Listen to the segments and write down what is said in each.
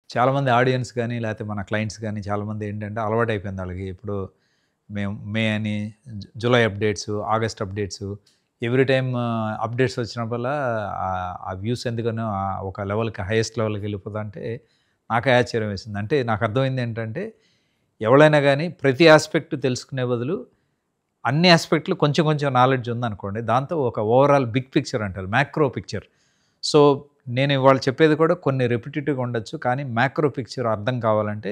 చాలామంది ఆడియన్స్ గానీ, లేతే మన క్లయింట్స్ గానీ చాలామంది ఏంటంటే అలవాటయిపోయింది ఆళ్ళకి. ఇప్పుడు మేము మే అని, July updates, August updates every time updates వచ్చినప్పుడల్లా ఆ వ్యూస్ ఎందుకనో ఒక లెవెల్‌కి హైయెస్ట్ లెవెల్‌కి వెళ్ళిపోతుంటే నాకే ఆశ్చర్యం వేసింది. అంటే నాకు అర్థమైంది ఏంటంటే ఎవరైనా గానీ ప్రతి యాస్పెక్ట్ తెలుసుకునే బదులు అన్ని యాస్పెక్ట్‌లు కొంచెం కొంచెం నాలెడ్జ్ ఉందనుకోండి. దాంతో ఒక ఓవరాల్ బిగ్ పిక్చర్ అంటారు. Macro picture. సో, నేను ఇవాళ చెప్పేది కూడా కొన్ని రిపిటిటివ్‌గా ఉండొచ్చు. కానీ మ్యాక్రో పిక్చర్ అర్థం కావాలంటే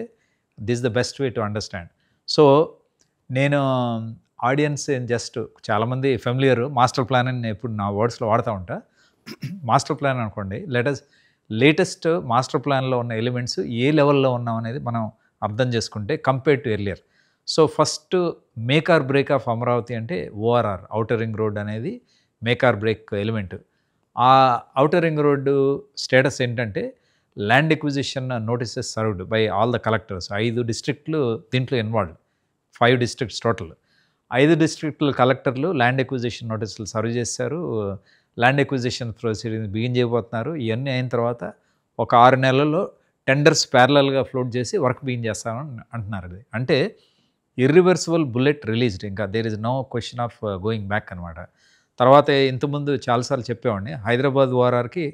this the best way to understand. So, నేను ఆడియన్స్ జస్ట్ చాలామంది ఫెమిలియర్ మాస్టర్ ప్లాన్ అని నేను ఎప్పుడు నా వర్డ్స్‌లో వాడుతా ఉంటా. మాస్టర్ ప్లాన్ అనుకోండి. లేటెస్ట్ మాస్టర్ ప్లాన్‌లో ఉన్న ఎలిమెంట్స్ ఏ లెవెల్‌లో ఉన్నాం అనేది మనం అర్థం చేసుకుంటే compared to earlier. So, first make or break of Amaravati అంటే ఓఆర్ఆర్ ఔటర్ రింగ్ రోడ్ అనేది మేక్ ఆర్ బ్రేక్ ఎలిమెంట్. ఆ ఔటర్ రింగ్ రోడ్డు స్టేటస్ ఏంటంటే land acquisition notices served by all the collectors. 5 డిస్ట్రిక్ట్‌లు దీంట్లో ఇన్వాల్వ్డ్. 5 districts total. 5 డిస్ట్రిక్ట్‌ల కలెక్టర్లు land acquisition నోటీసులు serve చేశారు. Land acquisition proceedings begin చేయబోతున్నారు. ఇయన్నీ అయిన తర్వాత ఒక 6 నెలల్లో టెండర్స్ ప్యారలల్‌గా ఫ్లోట్ చేసి వర్క్ బిగిన్ చేస్తామని అంటున్నారు అది. అంటే ఇర్రివర్సిబుల్ బుల్లెట్ రిలీజ్డ్. ఇంకా there is no question of going back అనమాట. తర్వాత ఇంతకుముందు చాలా సార్లు చెప్పేవాడిని. హైదరాబాద్ ఓఆర్ఆర్‌కి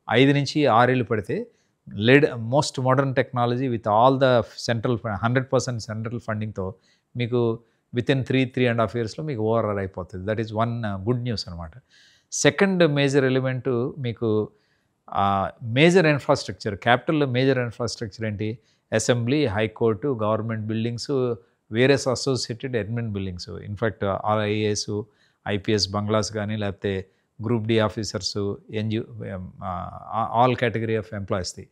5-6 ఏళ్ళు పడితే most modern technology with all the central 100% central ఫండింగ్‌తో మీకు వితిన్ 3.5 ఇయర్స్‌లో మీకు ఓఆర్ఆర్ అయిపోతది. That is one good news అనమాట. సెకండ్ మేజర్ ఎలిమెంటు మీకు మేజర్ ఇన్‌ఫ్రాస్ట్రక్చర్. క్యాపిటల్‌లో మేజర్ ఇన్‌ఫ్రాస్ట్రక్చర్ ఏంటి? Assembly, high court, government buildings, various associated admin buildings. In fact IAS, IPS bungalows గానీ, లేకపోతే group D officers, all category of ఎంప్లాయీస్‌ది.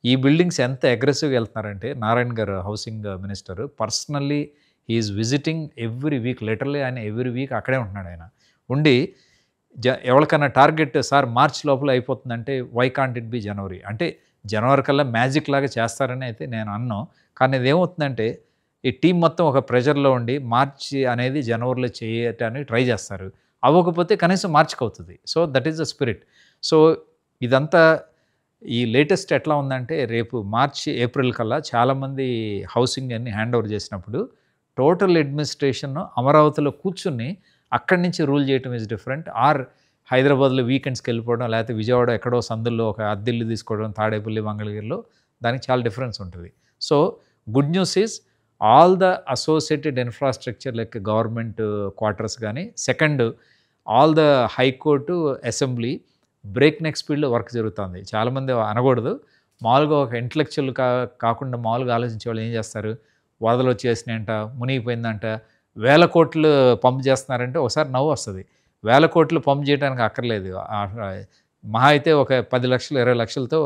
ఈ buildings ఎంత అగ్రెసివ్‌గా వెళ్తున్నారంటే Narayana garu housing minister personally he is visiting every week. Literally ఆయన ఎవ్రీ వీక్ అక్కడే ఉంటున్నాడు ఆయన. ఉండి ఎవరికన్నా టార్గెట్ సార్ మార్చ్ లోపల అయిపోతుందంటే వై కాంట్ ఇట్ బి జనవరి? అంటే జనవరి కల్లా మ్యాజిక్ లాగా చేస్తారని అయితే నేను అనను. కానీ ఇదేమవుతుందంటే ఈ టీమ్ మొత్తం ఒక ప్రెషర్‌లో ఉండి మార్చి అనేది జనవరిలో చేయటానికి ట్రై చేస్తారు. అవ్వకపోతే కనీసం మార్చికి అవుతది. So, that is the spirit. So, ఇదంతా ఈ లేటెస్ట్ ఎట్లా ఉందంటే రేపు మార్చి, ఏప్రిల్ కల్లా చాలామంది హౌసింగ్ అన్ని హ్యాండ్ ఓవర్ చేసినప్పుడు టోటల్ అడ్మినిస్ట్రేషన్ అమరావతిలో కూర్చుని అక్కడి నుంచి రూల్ చేయటం ఈజ్ డిఫరెంట్. ఆర్ హైదరాబాద్‌లో వీకెండ్స్‌కి వెళ్ళిపోవడం, లేకపోతే విజయవాడ ఎక్కడో సందుల్లో ఒక అద్దెల్లు తీసుకోవడం, తాడేపల్లి, మంగళగిరిలో దానికి చాలా డిఫరెన్స్ ఉంటుంది. So, good news is all the associated infrastructure like government quarters గానీ, second all the high court, assembly break neck స్పీడ్‌లో వర్క్ జరుగుతుంది. చాలామంది అనకూడదు. మామూలుగా ఒక ఇంటలెక్చువల్ కాకుండా మామూలుగా ఆలోచించేవాళ్ళు ఏం చేస్తారు? వరదలు వచ్చేసినాయంట, మునిగిపోయిందంట, వేల కోట్లు పంప్ చేస్తున్నారంటే ఒకసారి నవ్వొస్తది. వేల కోట్లు పంప్ చేయడానికి అక్కర్లేదు. మహా అయితే ఒక 10,00,000, 20,00,000తో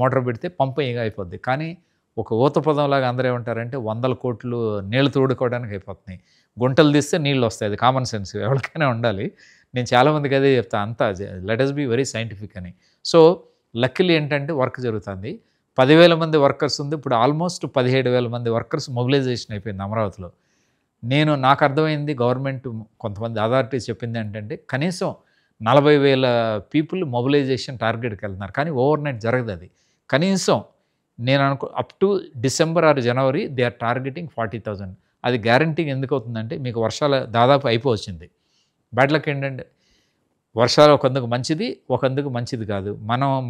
మోటార్ పెడితే పంప్ అయిపోద్ది. కానీ ఒక ఊత పదంలాగా అందరూ ఏమంటారంటే 100 కోట్లు నీళ్లు తోడుకోవడానికి అయిపోతున్నాయి. గుంటలు తీస్తే నీళ్ళు వస్తాయి. అది కామన్ సెన్స్ ఎవరికైనా ఉండాలి. నేను చాలామందికి అదే చెప్తా. అంతా let us be very scientific అని. సో, లక్కీలీ ఏంటంటే వర్క్ జరుగుతుంది. 10,000 మంది వర్కర్స్ ఉంది. ఇప్పుడు ఆల్మోస్ట్ 17,000 మంది వర్కర్స్ మొబిలైజేషన్ అయిపోయింది అమరావతిలో. నాకు అర్థమైంది గవర్నమెంట్ కొంతమంది అథారిటీస్ చెప్పింది ఏంటంటే కనీసం 40,000 పీపుల్ మొబిలైజేషన్ టార్గెట్‌కి వెళ్తున్నారు. కానీ ఓవర్‌నైట్ జరగదది. కనీసం నేను up to December or January they are targeting 40,000. అది గ్యారంటీగా ఎందుకవుతుందంటే మీకు వర్షాలు దాదాపు అయిపోవచ్చింది. బ్యాడ్ లక్ ఏంటంటే వర్షాలు ఒకందుకు మంచిది, ఒకందుకు మంచిది కాదు.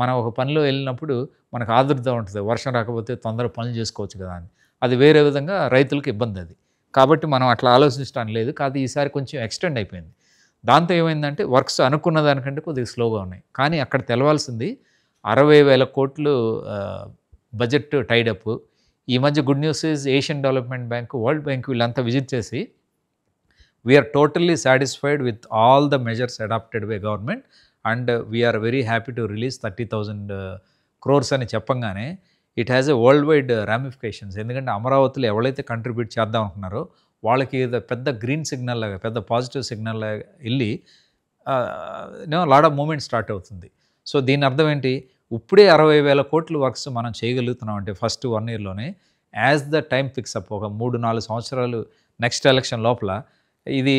మనం ఒక పనిలో వెళ్ళినప్పుడు మనకు ఆదుర్ద ఉంటుంది. వర్షం రాకపోతే తొందరగా పనులు చేసుకోవచ్చు కదా అని. అది వేరే విధంగా రైతులకు ఇబ్బంది అది. కాబట్టి మనం అట్లా ఆలోచించడం లేదు. కాదు ఈసారి కొంచెం ఎక్స్టెండ్ అయిపోయింది. దాంతో ఏమైందంటే వర్క్స్ అనుకున్న దానికంటే కొద్దిగా స్లోగా ఉన్నాయి. కానీ అక్కడ తెలవాల్సింది 60,000 కోట్లు బడ్జెట్ టైడ్ అప్. ఈ మధ్య good news is Asian development bank, world bank వీళ్ళంతా విజిట్ చేసి we are totally satisfied with all the measures adopted by government and we are very happy to release 30,000 crores అని చెప్పంగానే it has a world wide ramifications. ఎందుకంటే అమరావతిలో ఎవరైతే contribute చేద్దాం అనుకున్నారో వాళ్ళకి పెద్ద గ్రీన్ సిగ్నల్ లాగా, పెద్ద పాజిటివ్ సిగ్నల్ లాగా వెళ్ళి లాట్ ఆఫ్ మూమెంట్ స్టార్ట్ అవుతుంది. సో, దీని అర్థం ఏంటి? ఇప్పుడే 60,000 కోట్ల వర్క్స్ మనం చేయగలుగుతున్నాం అంటే ఫస్ట్ 1 ఇయర్‌లోనే as the time fix up ఒక 3-4 సంవత్సరాలు నెక్స్ట్ ఎలక్షన్ లోపల ఇది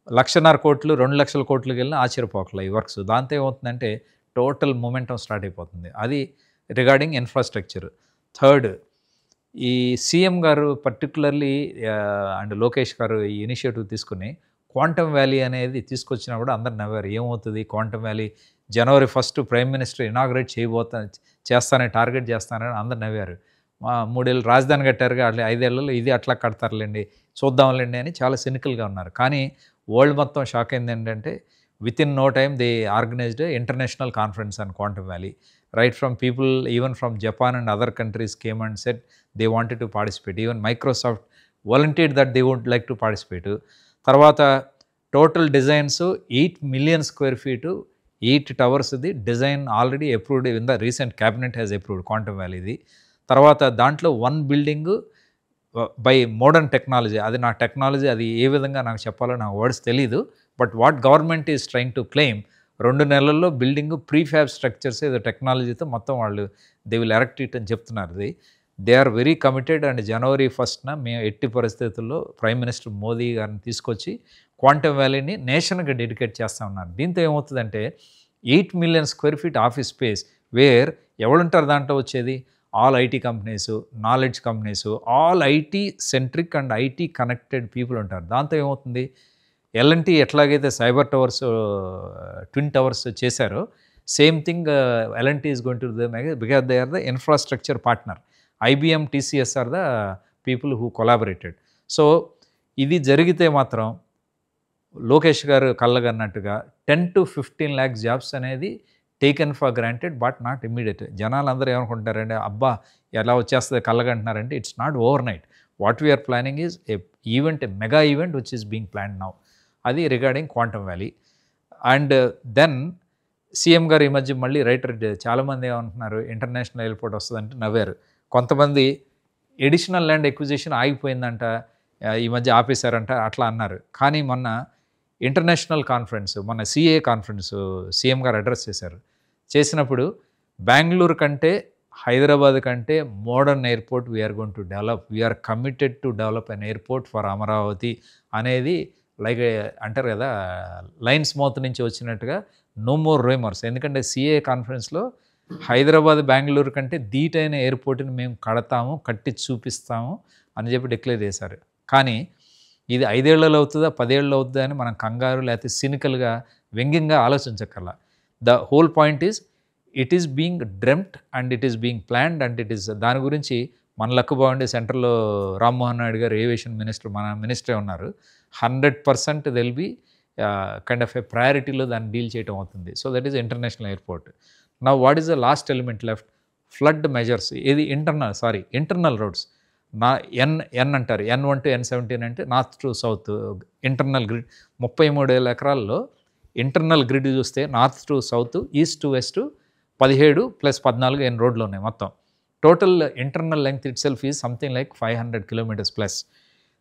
1,50,000 కోట్లు, 2,00,000 కోట్లకి వెళ్ళినా ఆశ్చర్యపోకల ఈ వర్క్స్. దాంతో ఏమవుతుందంటే టోటల్ మొమెంటం స్టార్ట్ అయిపోతుంది. అది రిగార్డింగ్ ఇన్ఫ్రాస్ట్రక్చర్. థర్డ్, ఈ సీఎం గారు పర్టిక్యులర్లీ అండ్ లోకేష్ గారు ఈ ఇనిషియేటివ్ తీసుకుని క్వాంటమ్ వ్యాలీ అనేది తీసుకొచ్చినా కూడా అందరు నవ్వారు. ఏమవుతుంది క్వాంటమ్ వ్యాలీ, జనవరి 1 ప్రైమ్ మినిస్టర్ ఇనాగ్రేట్ చేస్తానని టార్గెట్ చేస్తానని అందరు నవ్వారు. 3 ఏళ్ళు రాజధాని కట్టారుగా, అట్లా 5 ఏళ్లలో ఇది అట్లా కడతారులేండి, చూద్దాంలేండి అని చాలా సినికల్గా ఉన్నారు. కానీ వరల్డ్ మొత్తం షాక్ అయింది ఏంటంటే within no time they organised international conference on quantum valley. Right from people even from Japan and other countries came and said they wanted to participate. Even Microsoft volunteered that they would like to participate. తర్వాత total designs 8 million square feet, 8 టవర్స్ది design already approved in the recent cabinet has approved quantum వ్యాలీది. తర్వాత దాంట్లో 1 building by modern technology. అది నా technology, అది ఏ విధంగా నాకు చెప్పాలో నాకు వర్డ్స్ తెలీదు. But what government is trying to claim, 2 నెలల్లో బిల్డింగ్ ప్రీఫ్యాబ్ స్ట్రక్చర్స్ ఏదో టెక్నాలజీతో మొత్తం వాళ్ళు దే విల్ ఎరెక్ట్ ఇట్ అని చెప్తున్నారు. They are very committed. And జనవరి 1 మేము ఎట్టి పరిస్థితుల్లో ప్రైమ్ మినిస్టర్ మోదీ గారిని తీసుకొచ్చి క్వాంటమ్ వ్యాలీని నేషన్కి డెడికేట్ చేస్తూ ఉన్నారు. దీంతో ఏమవుతుందంటే 8 million square feet office space where ఎవరుంటారు దాంట్లో వచ్చేది, all IT companies, knowledge companies, all IT centric and IT connected people ఉంటారు. దాంతో ఏమవుతుంది, ఎల్ఎన్టీ ఎట్లాగైతే సైబర్ టవర్స్, ట్విన్ టవర్స్ చేశారో same thing LNT is going to do because they are the infrastructure partner. IBM, TCS are the people who collaborated. So ఇది జరిగితే మాత్రం లోకేష్ గారు కళ్ళగన్నట్టుగా 10 to 15 lakhs జాబ్స్ అనేది taken for granted but not immediate. జనాలు అందరూ ఏమనుకుంటారంటే అబ్బా ఎలా వచ్చేస్తుంది కళ్ళగంటున్నారంటే it's not overnight. What we are planning is a mega event which is being planned now. అది regarding quantum valley. And then CM garu ఈ మధ్య మళ్ళీ రైటర్, చాలామంది ఏమంటున్నారు ఇంటర్నేషనల్ ఎయిర్పోర్ట్ వస్తుందంటే నవ్వారు. కొంతమంది ఎడిషనల్ ల్యాండ్ ఎక్విజిషన్ ఆగిపోయిందంట, ఈ మధ్య ఆపేశారంట, అట్లా అన్నారు. కానీ మొన్న ఇంటర్నేషనల్ కాన్ఫరెన్స్, మొన్న సిఏ కాన్ఫరెన్స్ సీఎం గారు అడ్రస్ చేసినప్పుడు బెంగళూరు కంటే హైదరాబాద్ కంటే modern airport we are going to develop, we are committed to develop an airport for Amaravati అనేది లైక్ అంటారు కదా లైన్స్ మౌత్ నుంచి వచ్చినట్టుగా నో మోర్ రూమర్స్. ఎందుకంటే సిఏ కాన్ఫరెన్స్లో హైదరాబాద్ బెంగళూరు కంటే ధీటైన ఎయిర్పోర్ట్ని మేము కడతాము, కట్టి చూపిస్తాము అని చెప్పి డిక్లేర్ చేశారు. కానీ ఇది 5 ఏళ్లలో అవుతుందా 10 ఏళ్ళు అవుతుందా అని మనం కంగారు లేకపోతే సినికల్గా వ్యంగ్యంగా ఆలోచించక్కర్లా. The whole point is it is being dreamt and it is being planned and it is దాని గురించి మన లక్కు బాగుండి సెంట్రల్లో రామ్మోహన్ నాయుడు గారు ఏవియేషన్ మినిస్టర్, మన మినిస్టరే ఉన్నారు. 100% దెల్ బీ కైండ్ ఆఫ్ ఏ ప్రయారిటీలో దాన్ని డీల్ చేయడం అవుతుంది. So that is international airport. Now what is the last element left, flood measures. ఇది ఇంటర్నల్ రోడ్స్. ఎన్ అంటారు, N1 to N17 అంటే north to south internal grid. 33,000 ఎకరాల్లో internal grid చూస్తే north to south, east to west 17 + 14 ఎన్ రోడ్లు ఉన్నాయి మొత్తం. Total internal length it self is something like 500 kilometers plus.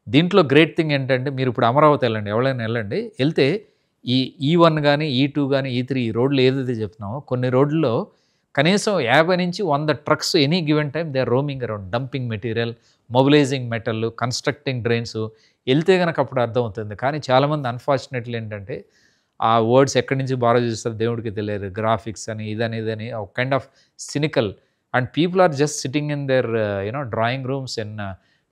దీంట్లో great thing ఏంటంటే మీరు ఇప్పుడు అమరావతి వెళ్ళండి, ఎవరైనా వెళ్ళండి, వెళ్తే ఈ E1 కానీ E2 కానీ E3 ఈ రోడ్లు ఏదైతే చెప్తున్నామో కొన్ని రోడ్లలో కనీసం 50 నుంచి 100 trucks any given time they are roaming around, dumping material, mobilising metal, constructing drains. వెళ్తే కనుక అప్పుడు అర్థమవుతుంది. కానీ చాలామంది అన్ఫార్చునేట్లీ ఏంటంటే ఆ వర్డ్స్ ఎక్కడి నుంచి బారో చేస్తారు దేవుడికి తెలియదు, గ్రాఫిక్స్ అని ఇదని ఒక kind of cynical. And people are just sitting in their drawing rooms in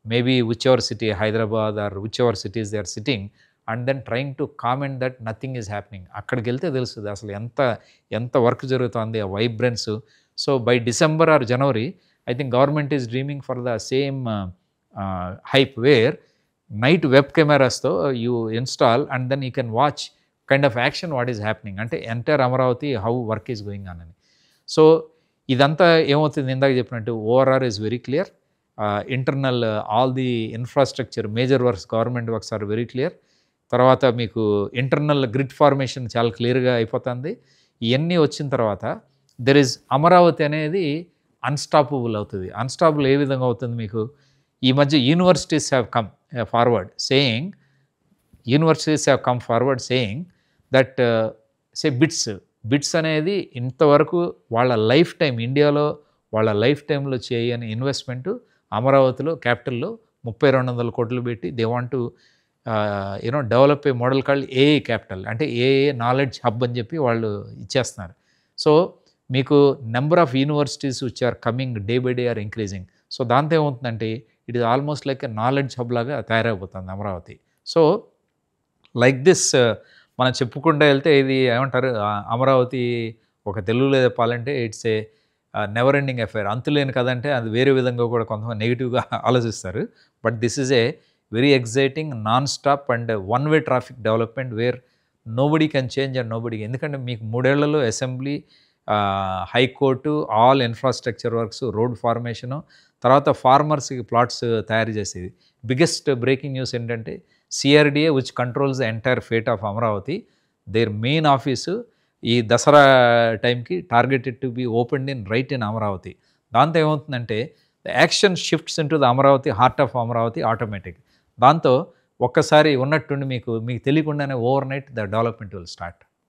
maybe whichever city, Hyderabad or whichever cities they are sitting and then trying to comment that nothing is happening. అక్కడికి వెళ్తే తెలుస్తుంది అసలు ఎంత work జరుగుతుంది, ఆ vibrance. So by December or January I think government is dreaming for the same hype where night web cameras though you install and then you can watch kind of action what is happening. Ante entire Amaravati how work is going on ani. So idantha ఏమవుతుంది ఇందాక చెప్పినట్టు ORR is very clear. Internal all the infrastructure major works government works are very clear. తర్వాత మీకు internal grid formation చాలా క్లియర్గా అయిపోతుంది. ఇవన్నీ వచ్చిన తర్వాత దెర్ ఇస్ అమరావతి అనేది అన్స్టాపబుల్ అవుతుంది. అన్స్టాపబుల్ ఏ విధంగా అవుతుంది మీకు, ఈ మధ్య universities have come forward saying that say bits అనేది ఇంతవరకు వాళ్ళ లైఫ్ టైం ఇండియాలో వాళ్ళ లైఫ్ టైంలో చేయని ఇన్వెస్ట్మెంటు అమరావతిలో క్యాపిటల్లో 3200 కోట్లు పెట్టి they want to develop a model called ఏఏ క్యాపిటల్, అంటే ఏఏ నాలెడ్జ్ హబ్ అని చెప్పి వాళ్ళు ఇచ్చేస్తున్నారు. సో మీకు number of universities which are coming day by day are increasing. So దాంతో ఏమవుతుందంటే it is almost like a knowledge hub లాగా తయారైపోతుంది అమరావతి. సో లైక్ దిస్ మనం చెప్పుకుంటూ వెళ్తే ఇది ఏమంటారు అమరావతి ఒక తెలుగులో చెప్పాలంటే it's a never ending affair. అంతులేని కథ అంటే అది వేరే విధంగా కూడా కొంతమంది నెగిటివ్‌గా ఆలోచిస్తారు. But this is a very exciting non stop and one way traffic development where nobody can change and nobody ఎందుకంటే మీకు 3 ఏళ్లలో assembly, high court, all infrastructure works, road formation, తర్వాత ఫార్మర్స్‌కి ప్లాట్స్ తయారు చేసేది. బిగ్గెస్ట్ బ్రేకింగ్ న్యూస్ ఏంటంటే CRDA which controls the entire fate of Amaravati their main office ఈ దసరా టైంకి targeted to be opened in Amaravati. దాంతో ఏమవుతుందంటే the action shifts into the Amaravati heart of Amaravati automatic. దాంతో ఒక్కసారి ఉన్నట్టుండి మీకు తెలియకుండానే over night the development will start.